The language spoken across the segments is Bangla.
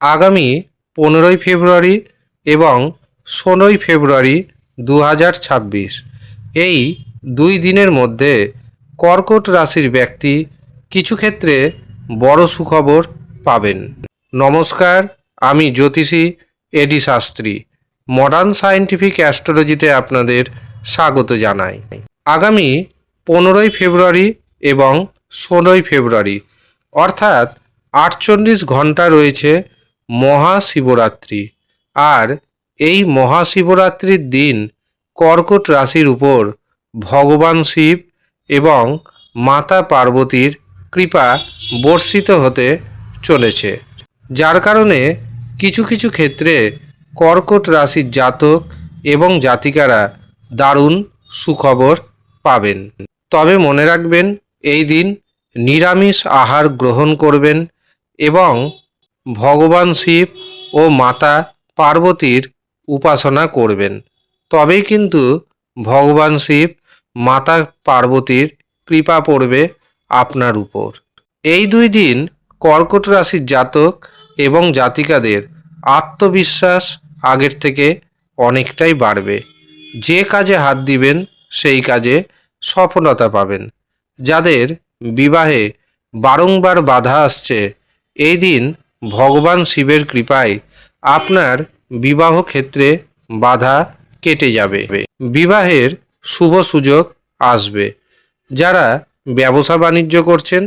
আগামী 15ই ফেব্রুয়ারি এবং 16ই ফেব্রুয়ারি 2026 এই 2 দিনের মধ্যে কর্কট রাশির ব্যক্তি কিছু ক্ষেত্রে বড় সুখবর পাবেন। নমস্কার, আমি জ্যোতিষী এডি শাস্ত্রী। মডার্ন সায়েন্টিফিক অ্যাস্ট্রোলজিতে আপনাদের স্বাগত জানাই। আগামী 15ই ফেব্রুয়ারি এবং 16ই ফেব্রুয়ারি অর্থাৎ 48 ঘন্টা রয়েছে মহাশিবরাত্রি। আর এই মহাশিবরাত্রির দিন কর্কট রাশির উপর ভগবান শিব এবং মাতা পার্বতীর কৃপা বর্ষিত হতে চলেছে, যার কারণে কিছু কিছু ক্ষেত্রে কর্কট রাশির জাতক এবং জাতিকারা দারুণ সুখবর পাবেন। তবে মনে রাখবেন, এই দিন নিরামিষ আহার গ্রহণ করবেন এবং ভগবান শিব ও মাতা পার্বতীর উপাসনা করবেন। তবেই কিন্তু ভগবান শিব মাতা পার্বতীর কৃপা পড়বে আপনার উপর। এই 2 দিন কর্কট রাশির জাতক এবং জাতিকাদের আত্মবিশ্বাস আগের থেকে অনেকটাই বাড়বে। যে কাজে হাত দিবেন সেই কাজে সফলতা পাবেন। যাদের বিবাহে বারংবার বাধা আসছে, এই দিন ভগবান শিবের কৃপায় আপনার বিবাহ ক্ষেত্রে বাধা কেটে যাবে। বিবাহের শুভ সুযোগ আসবে। যারা ব্যবসা বাণিজ্য করছেন,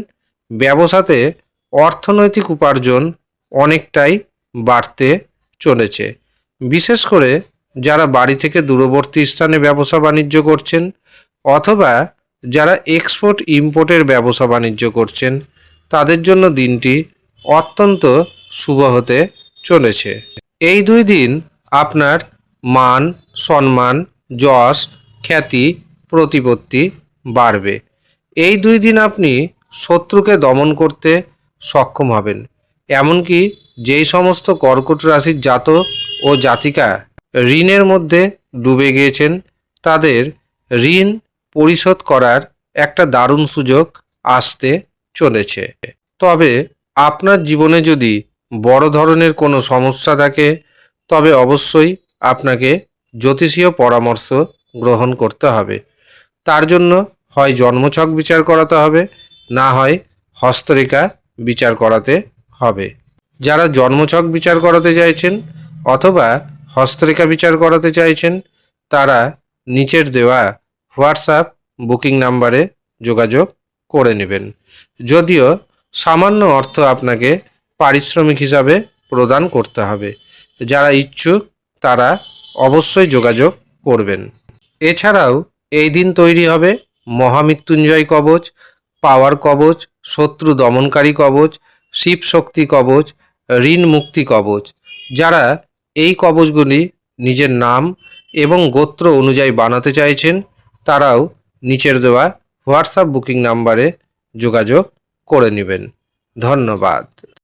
ব্যবসাতে অর্থনৈতিক উপার্জন অনেকটাই বাড়তে চলেছে। বিশেষ করে যারা বাড়ি থেকে দূরবর্তী স্থানে ব্যবসা বাণিজ্য করছেন অথবা যারা এক্সপোর্ট ইম্পোর্টের ব্যবসা বাণিজ্য করছেন, তাদের জন্য দিনটি অত্যন্ত শুভ হতে চলেছে। এই 2 দিন আপনার মান সম্মান, যশ, খ্যাতি, প্রতিপত্তি বাড়বে। এই 2 দিন আপনি শত্রুকে দমন করতে সক্ষম হবেন। এমনকি যেই সমস্ত কর্কট রাশির জাতক ও জাতিকা ঋণের মধ্যে ডুবে গিয়েছেন, তাদের ঋণ পরিশোধ করার একটা দারুণ সুযোগ আসতে চলেছে। তবে আপনার জীবনে যদি বড় ধরনের কোনো সমস্যা থাকে, তবে অবশ্যই আপনাকে জ্যোতিষীয় পরামর্শ গ্রহণ করতে হবে। তার জন্য হয় জন্মছক বিচার করাতে হবে, না হয় হস্তরেখা বিচার করাতে হবে। যারা জন্মছক বিচার করাতে চাইছেন অথবা হস্তরেখা বিচার করাতে চাইছেন, তারা নিচের দেওয়া হোয়াটসঅ্যাপ বুকিং নাম্বারে যোগাযোগ করে নেবেন। যদিও সামান্য অর্থ আপনাকে পারিশ্রমিক হিসাবে প্রদান করতে হবে। যারা ইচ্ছুক তারা অবশ্যই যোগাযোগ করবেন। এছাড়াও এই দিন তৈরি হবে মহামৃত্যুঞ্জয় কবচ, পাওয়ার কবচ, শত্রু দমনকারী কবচ, শিব শক্তি কবচ, ঋণ মুক্তি কবচ। যারা এই কবচগুলি নিজের নাম এবং গোত্র অনুযায়ী বানাতে চাইছেন, তারাও নিচের দেওয়া হোয়াটসঅ্যাপ বুকিং নাম্বারে যোগাযোগ করে নেবেন। ধন্যবাদ।